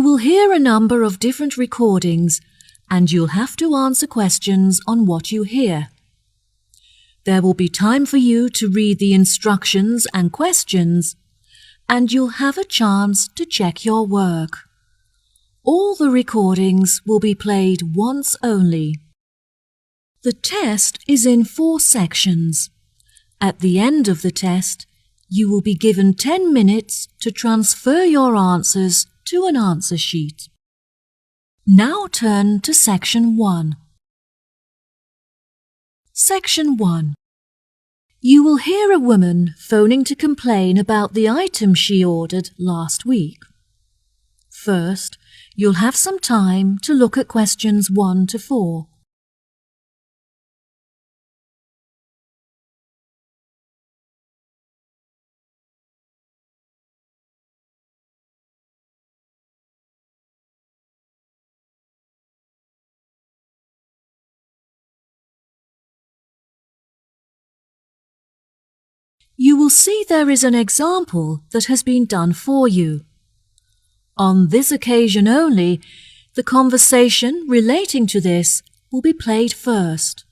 will hear a number of different recordings and you'll have to answer questions on what you hear. There will be time for you to read the instructions and questions, and you'll have a chance to check your work. All the recordings will be played once only. The test is in 4 sections. At the end of the test, you will be given 10 minutes to transfer your answers to an answer sheet. Now turn to Section 1. Section 1. You will hear a woman phoning to complain about the item she ordered last week. First, you'll have some time to look at questions 1 to 4. You will see there is an example that has been done for you. On this occasion only, the conversation relating to this will be played first.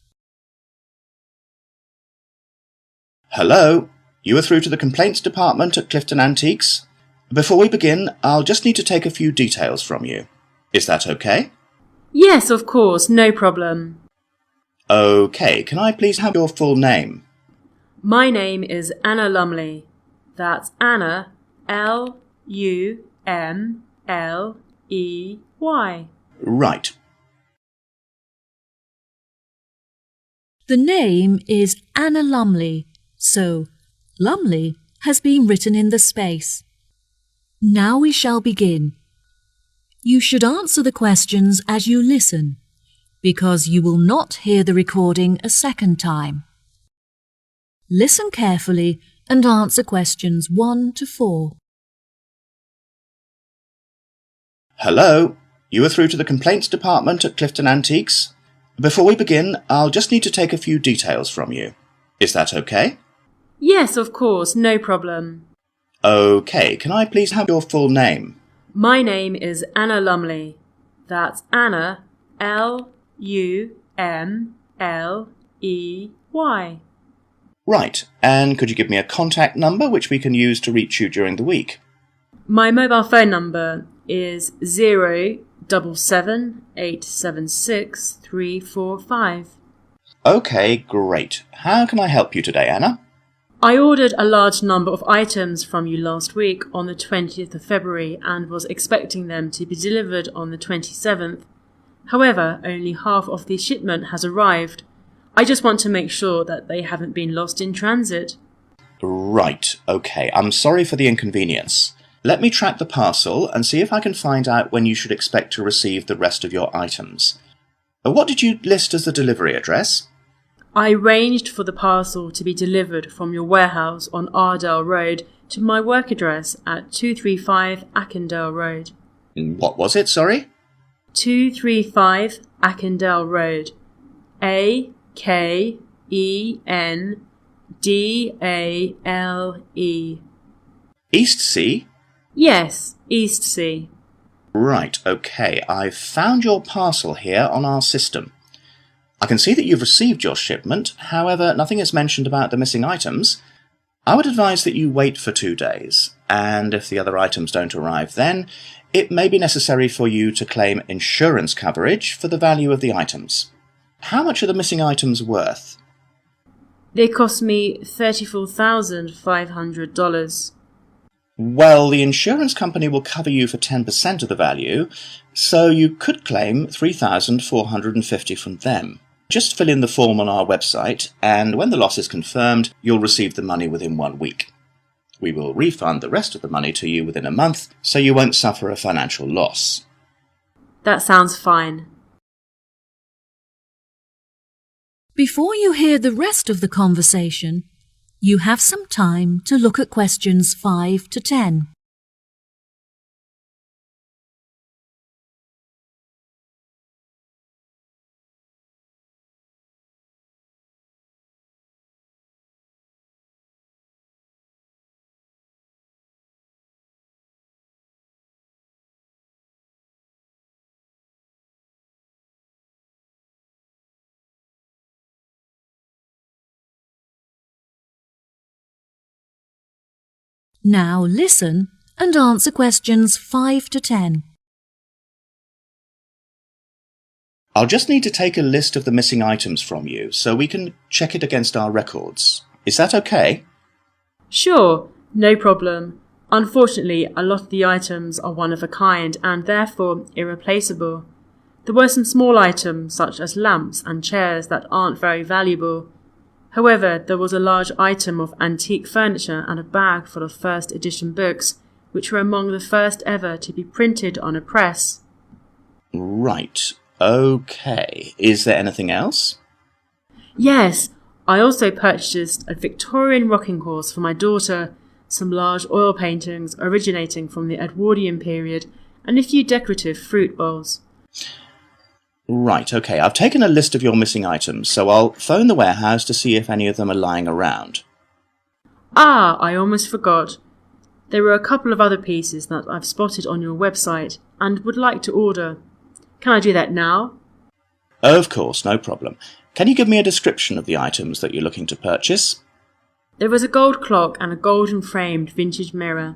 Hello, you are through to the complaints department at Clifton Antiques. Before we begin, I'll just need to take a few details from you. Is that okay? Yes, of course, no problem. Okay, can I please have your full name? My name is Anna Lumley. That's Anna, L-U-M-L-E-Y. Right. The name is Anna Lumley, so Lumley has been written in the space. Now we shall begin. You should answer the questions as you listen, because you will not hear the recording a second time. Listen carefully and answer questions 1 to 4. Hello, you are through to the complaints department at Clifton Antiques. Before we begin, I'll just need to take a few details from you. Is that okay? Yes, of course, no problem. Okay, can I please have your full name? My name is Anna Lumley. That's Anna, L-U-M-L-E-Y. Right, and could you give me a contact number which we can use to reach you during the week? My mobile phone number is 077-876-345. Okay, great. How can I help you today, Anna? I ordered a large number of items from you last week on the 20th of February and was expecting them to be delivered on the 27th. However, only half of the shipment has arrived. I just want to make sure that they haven't been lost in transit. Right, okay. I'm sorry for the inconvenience. Let me track the parcel and see if I can find out when you should expect to receive the rest of your items. What did you list as the delivery address? I arranged for the parcel to be delivered from your warehouse on Ardale Road to my work address at 235 Ackendale Road. What was it, sorry? 235 Ackendale Road. A-K-E-N-D-A-L-E. East Sea? Yes, East Sea. Right, okay. I've found your parcel here on our system. I can see that you've received your shipment, however, nothing is mentioned about the missing items. I would advise that you wait for 2 days, and if the other items don't arrive then, it may be necessary for you to claim insurance coverage for the value of the items. How much are the missing items worth? They cost me $34,500. Well, the insurance company will cover you for 10% of the value, so you could claim $3,450 from them. Just fill in the form on our website, and when the loss is confirmed, you'll receive the money within 1 week. We will refund the rest of the money to you within a month, so you won't suffer a financial loss. That sounds fine. Before you hear the rest of the conversation, you have some time to look at questions 5 to 10. Now listen and answer questions 5 to 10. I'll just need to take a list of the missing items from you so we can check it against our records. Is that okay? Sure, no problem. Unfortunately, a lot of the items are one of a kind and therefore irreplaceable. There were some small items such as lamps and chairs that aren't very valuable. However, there was a large item of antique furniture and a bag full of first edition books, which were among the first ever to be printed on a press. Right. Okay. Is there anything else? Yes, I also purchased a Victorian rocking horse for my daughter, some large oil paintings originating from the Edwardian period, and a few decorative fruit bowls. Right, okay. I've taken a list of your missing items, so I'll phone the warehouse to see if any of them are lying around. Ah, I almost forgot. There were a couple of other pieces that I've spotted on your website and would like to order. Can I do that now? Of course, no problem. Can you give me a description of the items that you're looking to purchase? There was a gold clock and a golden framed vintage mirror.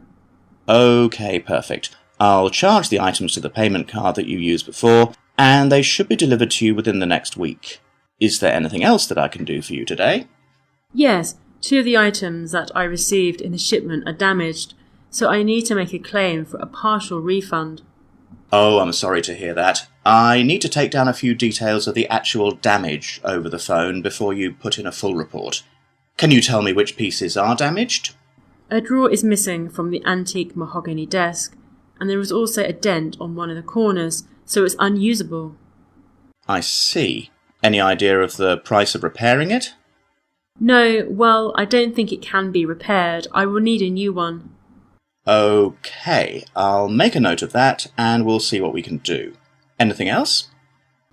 Okay, perfect. I'll charge the items to the payment card that you used before, and they should be delivered to you within the next week. Is there anything else that I can do for you today? Yes, 2 of the items that I received in the shipment are damaged, so I need to make a claim for a partial refund. Oh, I'm sorry to hear that. I need to take down a few details of the actual damage over the phone before you put in a full report. Can you tell me which pieces are damaged? A drawer is missing from the antique mahogany desk, and there is also a dent on one of the corners, so it's unusable. I see. Any idea of the price of repairing it? No, well, I don't think it can be repaired. I will need a new one. Okay, I'll make a note of that and we'll see what we can do. Anything else?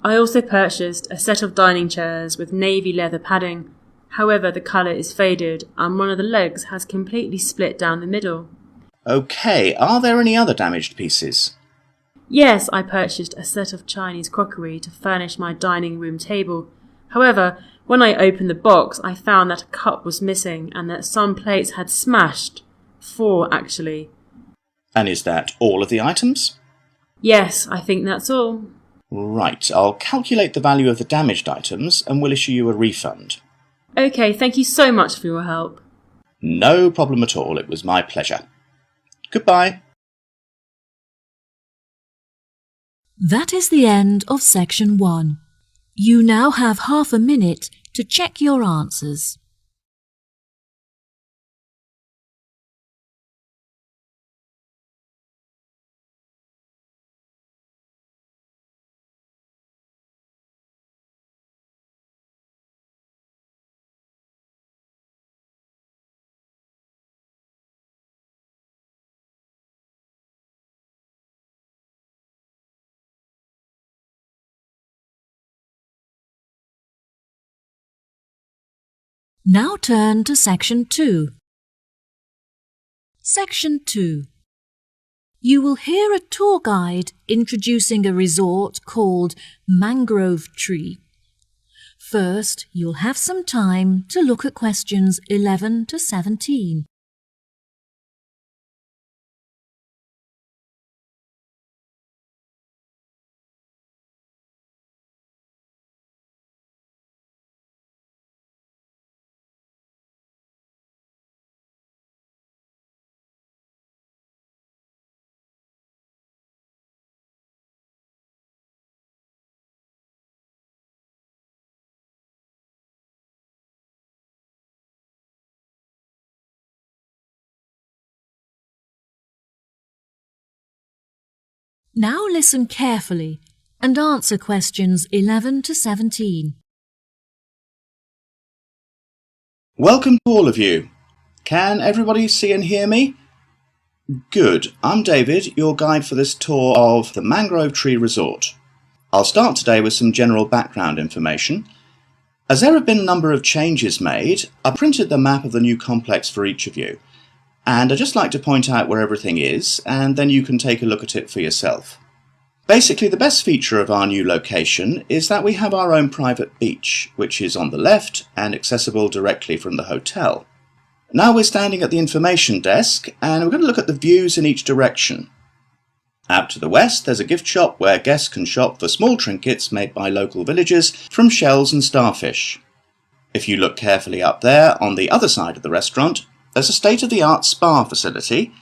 I also purchased a set of dining chairs with navy leather padding. However, the colour is faded and one of the legs has completely split down the middle. Okay, are there any other damaged pieces? Yes, I purchased a set of Chinese crockery to furnish my dining room table. However, when I opened the box, I found that a cup was missing and that some plates had smashed. 4, actually. And is that all of the items? Yes, I think that's all. Right, I'll calculate the value of the damaged items and we'll issue you a refund. Okay, thank you so much for your help. No problem at all, it was my pleasure. Goodbye. That is the end of section 1. You now have half a minute to check your answers. Now turn to section 2. Section 2. You will hear a tour guide introducing a resort called Mangrove Tree. First, you'll have some time to look at questions 11 to 17. Now listen carefully and answer questions 11 to 17. Welcome to all of you. Can everybody see and hear me? Good. I'm David, your guide for this tour of the Mangrove Tree Resort. I'll start today with some general background information. As there have been a number of changes made, I printed the map of the new complex for each of you. And I'd just like to point out where everything is, and then you can take a look at it for yourself. Basically, the best feature of our new location is that we have our own private beach, which is on the left and accessible directly from the hotel. Now we're standing at the information desk and we're going to look at the views in each direction. Out to the west there's a gift shop where guests can shop for small trinkets made by local villagers from shells and starfish. If you look carefully up there on the other side of the restaurant, there's a state-of-the-art spa facility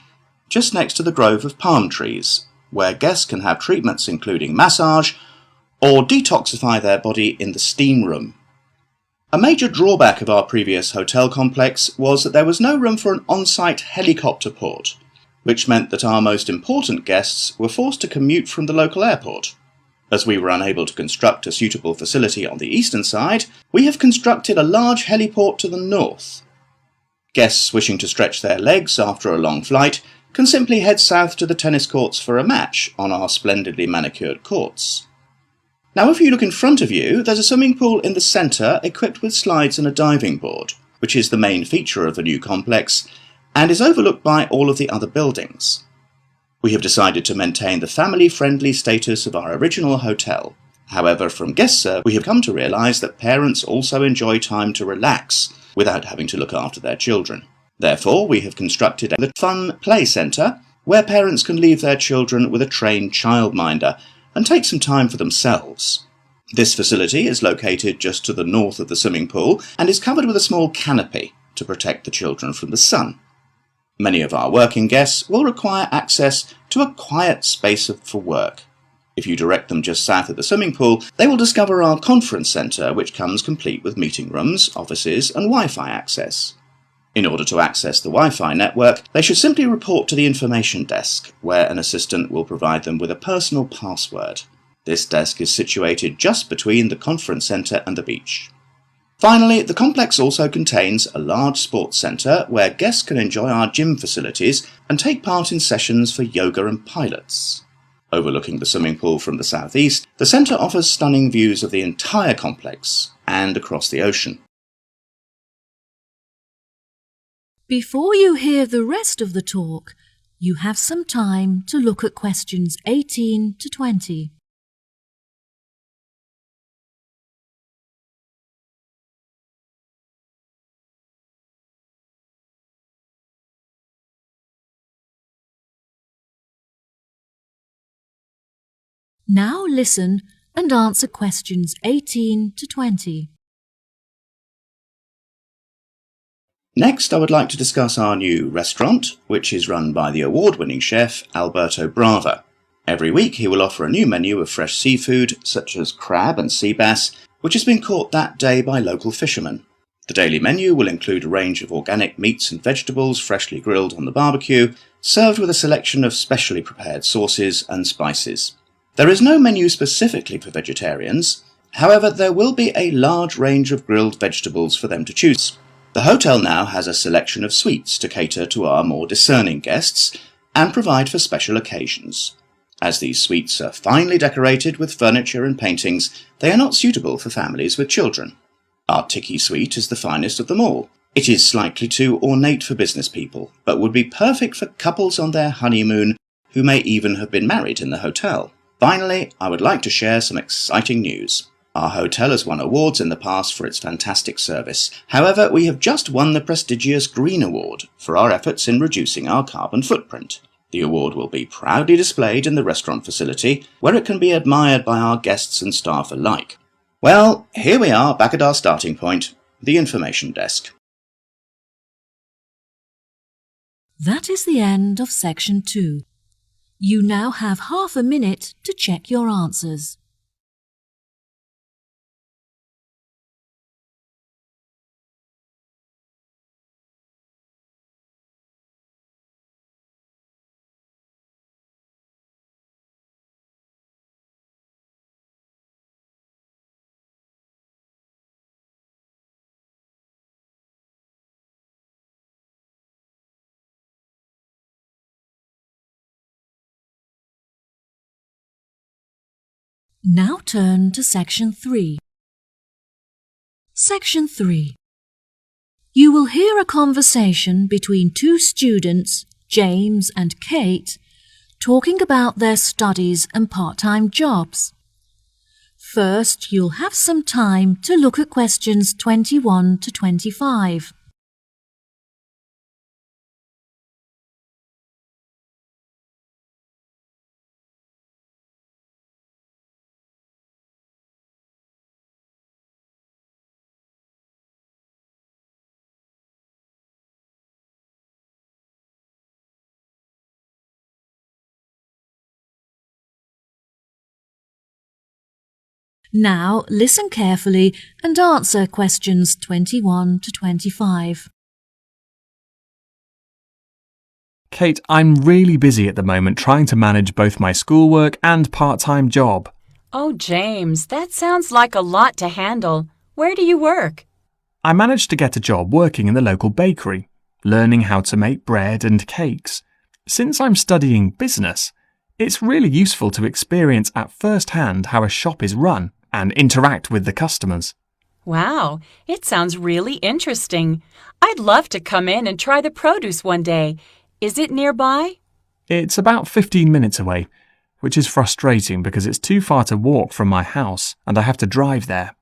just next to the grove of palm trees, where guests can have treatments including massage or detoxify their body in the steam room. A major drawback of our previous hotel complex was that there was no room for an on-site helicopter port, which meant that our most important guests were forced to commute from the local airport. As we were unable to construct a suitable facility on the eastern side, we have constructed a large heliport to the north. Guests wishing to stretch their legs after a long flight can simply head south to the tennis courts for a match on our splendidly manicured courts. Now if you look in front of you, there's a swimming pool in the centre equipped with slides and a diving board, which is the main feature of the new complex and is overlooked by all of the other buildings. We have decided to maintain the family-friendly status of our original hotel. However, from guest service, we have come to realise that parents also enjoy time to relax without having to look after their children. Therefore, we have constructed a fun play centre where parents can leave their children with a trained childminder and take some time for themselves. This facility is located just to the north of the swimming pool and is covered with a small canopy to protect the children from the sun. Many of our working guests will require access to a quiet space for work. If you direct them just south of the swimming pool, they will discover our conference centre, which comes complete with meeting rooms, offices and Wi-Fi access. In order to access the Wi-Fi network, they should simply report to the information desk, where an assistant will provide them with a personal password. This desk is situated just between the conference centre and the beach. Finally, the complex also contains a large sports centre where guests can enjoy our gym facilities and take part in sessions for yoga and pilates. Overlooking the swimming pool from the southeast, the centre offers stunning views of the entire complex and across the ocean. Before you hear the rest of the talk, you have some time to look at questions 18 to 20. Now listen and answer questions 18 to 20. Next, I would like to discuss our new restaurant, which is run by the award-winning chef Alberto Brava. Every week he will offer a new menu of fresh seafood, such as crab and sea bass, which has been caught that day by local fishermen. The daily menu will include a range of organic meats and vegetables freshly grilled on the barbecue, served with a selection of specially prepared sauces and spices. There is no menu specifically for vegetarians, however there will be a large range of grilled vegetables for them to choose. The hotel now has a selection of sweets to cater to our more discerning guests and provide for special occasions. As these sweets are finely decorated with furniture and paintings, they are not suitable for families with children. Our Tiki sweet is the finest of them all. It is slightly too ornate for business people, but would be perfect for couples on their honeymoon who may even have been married in the hotel. Finally, I would like to share some exciting news. Our hotel has won awards in the past for its fantastic service. However, we have just won the prestigious Green Award for our efforts in reducing our carbon footprint. The award will be proudly displayed in the restaurant facility, where it can be admired by our guests and staff alike. Well, here we are back at our starting point, the information desk. That is the end of section 2. You now have half a minute to check your answers. Now turn to section 3. Section 3. You will hear a conversation between two students, James and Kate, talking about their studies and part-time jobs. First, you'll have some time to look at questions 21 to 25. Now listen carefully and answer questions 21 to 25. Kate, I'm really busy at the moment trying to manage both my schoolwork and part-time job. Oh, James, that sounds like a lot to handle. Where do you work? I managed to get a job working in the local bakery, learning how to make bread and cakes. Since I'm studying business, it's really useful to experience at first hand how a shop is run and interact with the customers. Wow, it sounds really interesting. I'd love to come in and try the produce one day. Is it nearby? It's about 15 minutes away, which is frustrating because it's too far to walk from my house and I have to drive there.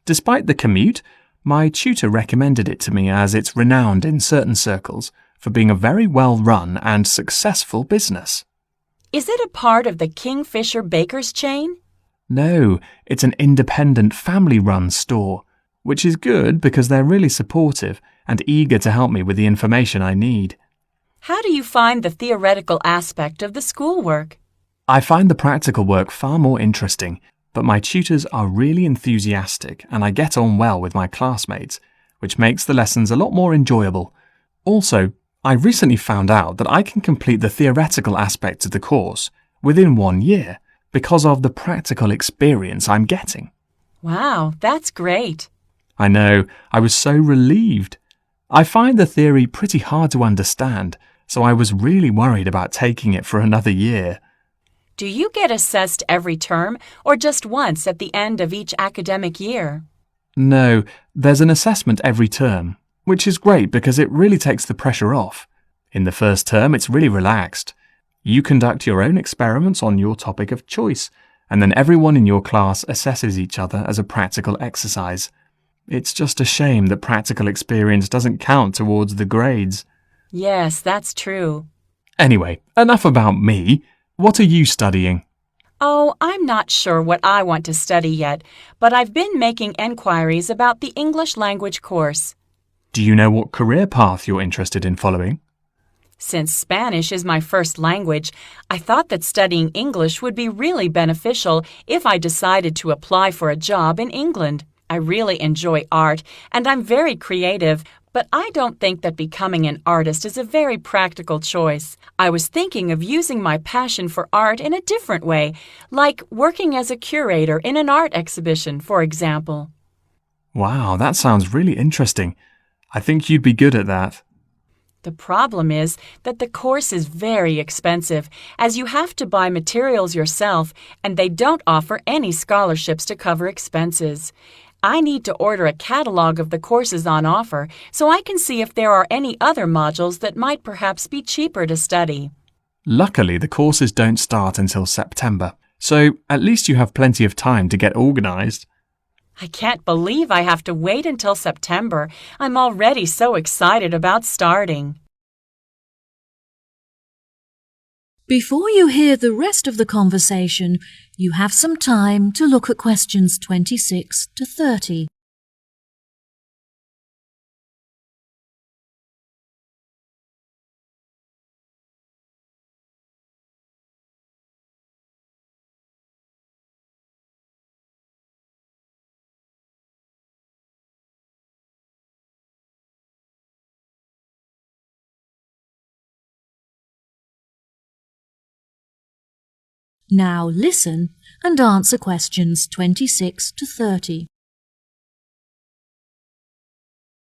Despite the commute, my tutor recommended it to me as it's renowned in certain circles for being a very well-run and successful business. Is it a part of the Kingfisher Bakers chain? No, it's an independent family-run store, which is good because they're really supportive and eager to help me with the information I need. How do you find the theoretical aspect of the schoolwork? I find the practical work far more interesting, but my tutors are really enthusiastic and I get on well with my classmates, which makes the lessons a lot more enjoyable. Also, I recently found out that I can complete the theoretical aspects of the course within 1 year because of the practical experience I'm getting. Wow, that's great. I know, I was so relieved. I find the theory pretty hard to understand, so I was really worried about taking it for another year. Do you get assessed every term or just once at the end of each academic year? No, there's an assessment every term, which is great because it really takes the pressure off. In the first term, it's really relaxed. You conduct your own experiments on your topic of choice, and then everyone in your class assesses each other as a practical exercise. It's just a shame that practical experience doesn't count towards the grades. Yes, that's true. Anyway, enough about me. What are you studying? Oh, I'm not sure what I want to study yet, but I've been making enquiries about the English language course. Do you know what career path you're interested in following? Since Spanish is my first language, I thought that studying English would be really beneficial if I decided to apply for a job in England. I really enjoy art, and I'm very creative, but I don't think that becoming an artist is a very practical choice. I was thinking of using my passion for art in a different way, like working as a curator in an art exhibition, for example. Wow, that sounds really interesting. I think you'd be good at that. The problem is that the course is very expensive, as you have to buy materials yourself, and they don't offer any scholarships to cover expenses. I need to order a catalog of the courses on offer so I can see if there are any other modules that might perhaps be cheaper to study. Luckily, the courses don't start until September, so at least you have plenty of time to get organised. I can't believe I have to wait until September. I'm already so excited about starting. Before you hear the rest of the conversation, you have some time to look at questions 26 to 30. Now listen and answer questions 26 to 30.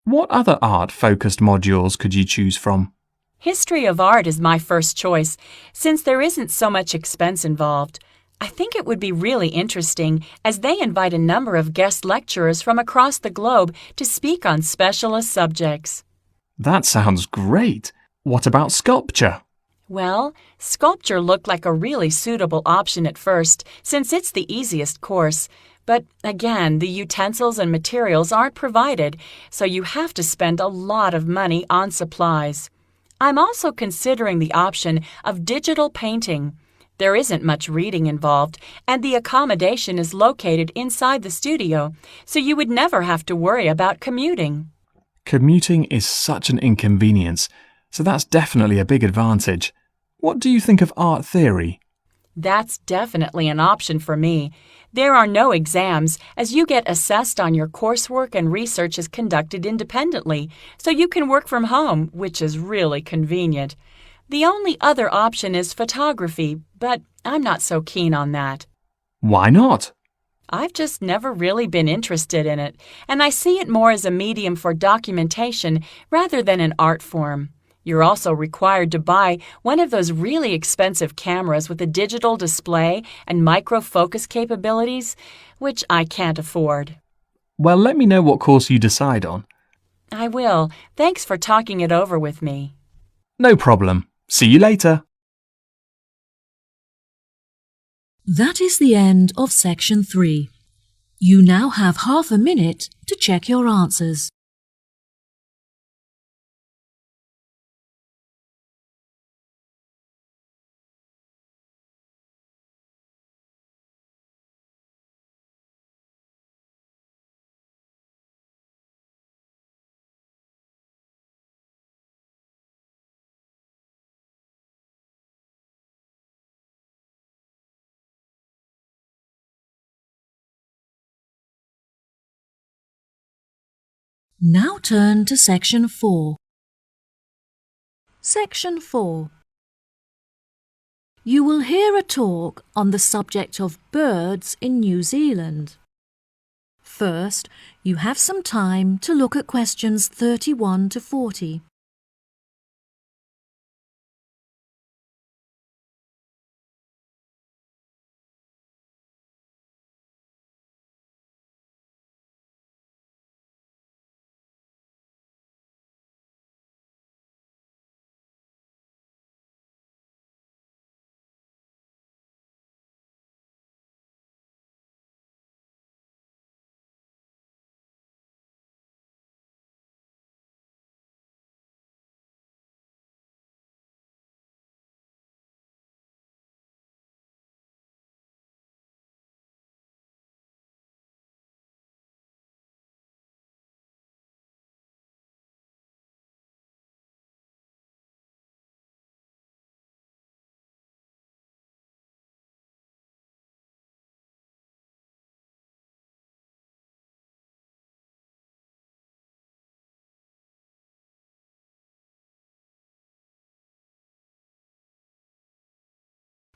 What other art-focused modules could you choose from? History of art is my first choice, since there isn't so much expense involved. I think it would be really interesting, as they invite a number of guest lecturers from across the globe to speak on specialist subjects. That sounds great. What about sculpture? Well, sculpture looked like a really suitable option at first, since it's the easiest course. But again, the utensils and materials aren't provided, so you have to spend a lot of money on supplies. I'm also considering the option of digital painting. There isn't much reading involved, and the accommodation is located inside the studio, so you would never have to worry about commuting. Commuting is such an inconvenience, so that's definitely a big advantage. What do you think of art theory? That's definitely an option for me. There are no exams, as you get assessed on your coursework and research is conducted independently, so you can work from home, which is really convenient. The only other option is photography, but I'm not so keen on that. Why not? I've just never really been interested in it, and I see it more as a medium for documentation rather than an art form. You're also required to buy one of those really expensive cameras with a digital display and micro-focus capabilities, which I can't afford. Well, let me know what course you decide on. I will. Thanks for talking it over with me. No problem. See you later. That is the end of section 3. You now have half a minute to check your answers. Now turn to section 4. Section 4. You will hear a talk on the subject of birds in New Zealand. First, you have some time to look at questions 31 to 40.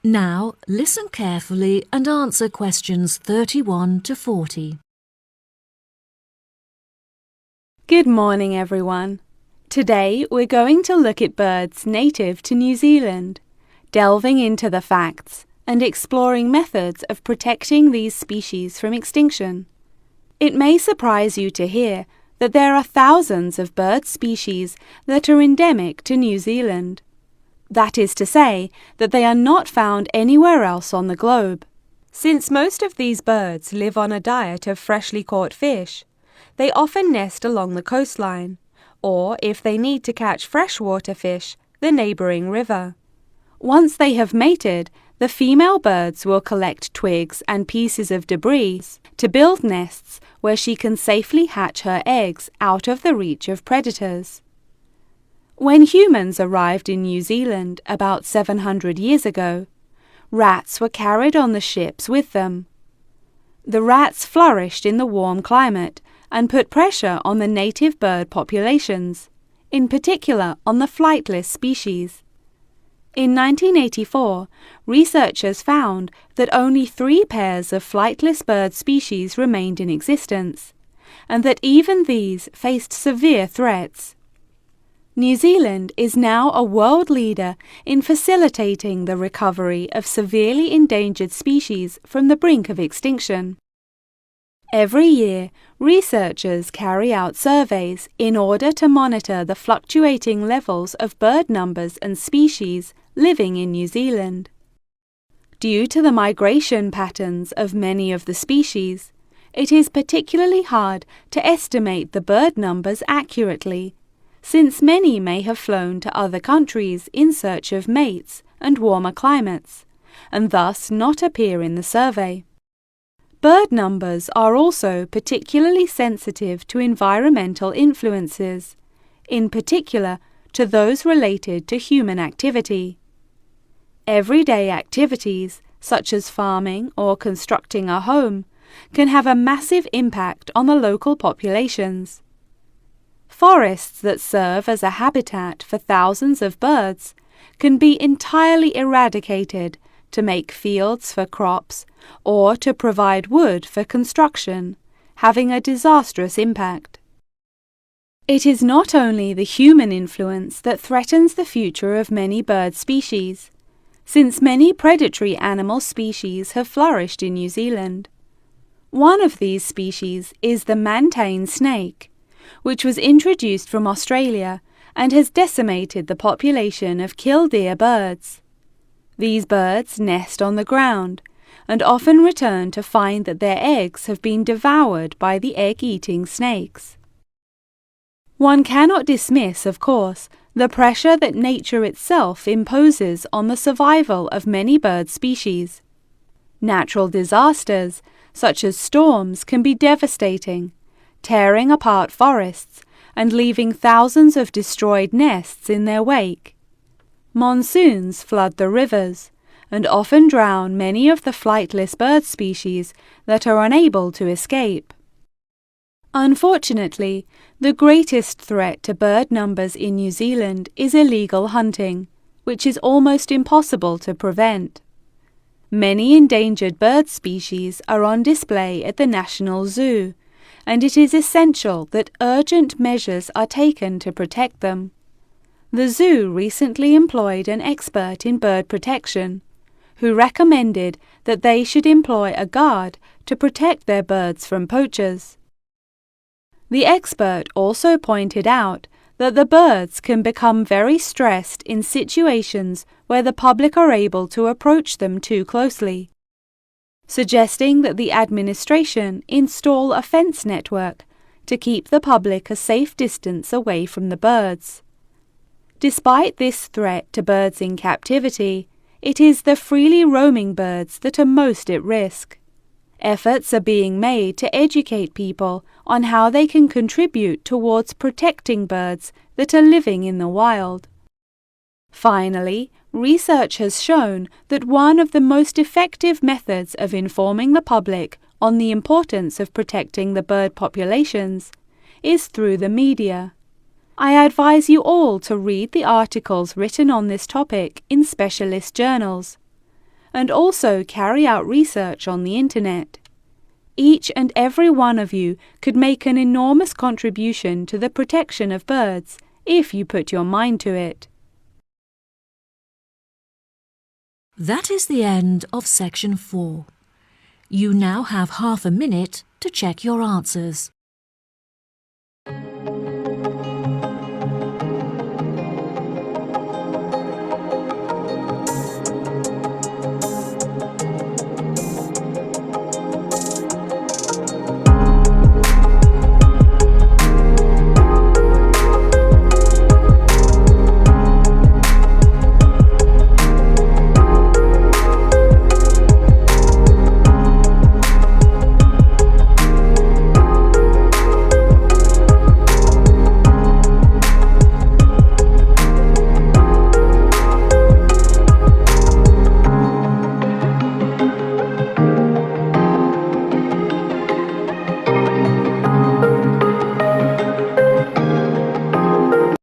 Now, listen carefully and answer questions 31 to 40. Good morning, everyone. Today we're going to look at birds native to New Zealand, delving into the facts and exploring methods of protecting these species from extinction. It may surprise you to hear that there are thousands of bird species that are endemic to New Zealand. That is to say, that they are not found anywhere else on the globe. Since most of these birds live on a diet of freshly caught fish, they often nest along the coastline, or if they need to catch freshwater fish, the neighbouring river. Once they have mated, the female birds will collect twigs and pieces of debris to build nests where she can safely hatch her eggs out of the reach of predators. When humans arrived in New Zealand about 700 years ago, rats were carried on the ships with them. The rats flourished in the warm climate and put pressure on the native bird populations, in particular on the flightless species. In 1984, researchers found that only 3 pairs of flightless bird species remained in existence, and that even these faced severe threats. New Zealand is now a world leader in facilitating the recovery of severely endangered species from the brink of extinction. Every year, researchers carry out surveys in order to monitor the fluctuating levels of bird numbers and species living in New Zealand. Due to the migration patterns of many of the species, it is particularly hard to estimate the bird numbers accurately, since many may have flown to other countries in search of mates and warmer climates, and thus not appear in the survey. Bird numbers are also particularly sensitive to environmental influences, in particular to those related to human activity. Everyday activities, such as farming or constructing a home, can have a massive impact on the local populations. Forests that serve as a habitat for thousands of birds can be entirely eradicated to make fields for crops or to provide wood for construction, having a disastrous impact. It is not only the human influence that threatens the future of many bird species, since many predatory animal species have flourished in New Zealand. One of these species is the mantane snake, which was introduced from Australia and has decimated the population of killdeer birds. These birds nest on the ground and often return to find that their eggs have been devoured by the egg-eating snakes. One cannot dismiss, of course, the pressure that nature itself imposes on the survival of many bird species. Natural disasters, such as storms, can be devastating, tearing apart forests and leaving thousands of destroyed nests in their wake. Monsoons flood the rivers and often drown many of the flightless bird species that are unable to escape. Unfortunately, the greatest threat to bird numbers in New Zealand is illegal hunting, which is almost impossible to prevent. Many endangered bird species are on display at the National Zoo, and it is essential that urgent measures are taken to protect them. The zoo recently employed an expert in bird protection, who recommended that they should employ a guard to protect their birds from poachers. The expert also pointed out that the birds can become very stressed in situations where the public are able to approach them too closely, suggesting that the administration install a fence network to keep the public a safe distance away from the birds. Despite this threat to birds in captivity, it is the freely roaming birds that are most at risk. Efforts are being made to educate people on how they can contribute towards protecting birds that are living in the wild. Finally, research has shown that one of the most effective methods of informing the public on the importance of protecting the bird populations is through the media. I advise you all to read the articles written on this topic in specialist journals, and also carry out research on the internet. Each and every one of you could make an enormous contribution to the protection of birds if you put your mind to it. That is the end of section 4. You now have half a minute to check your answers.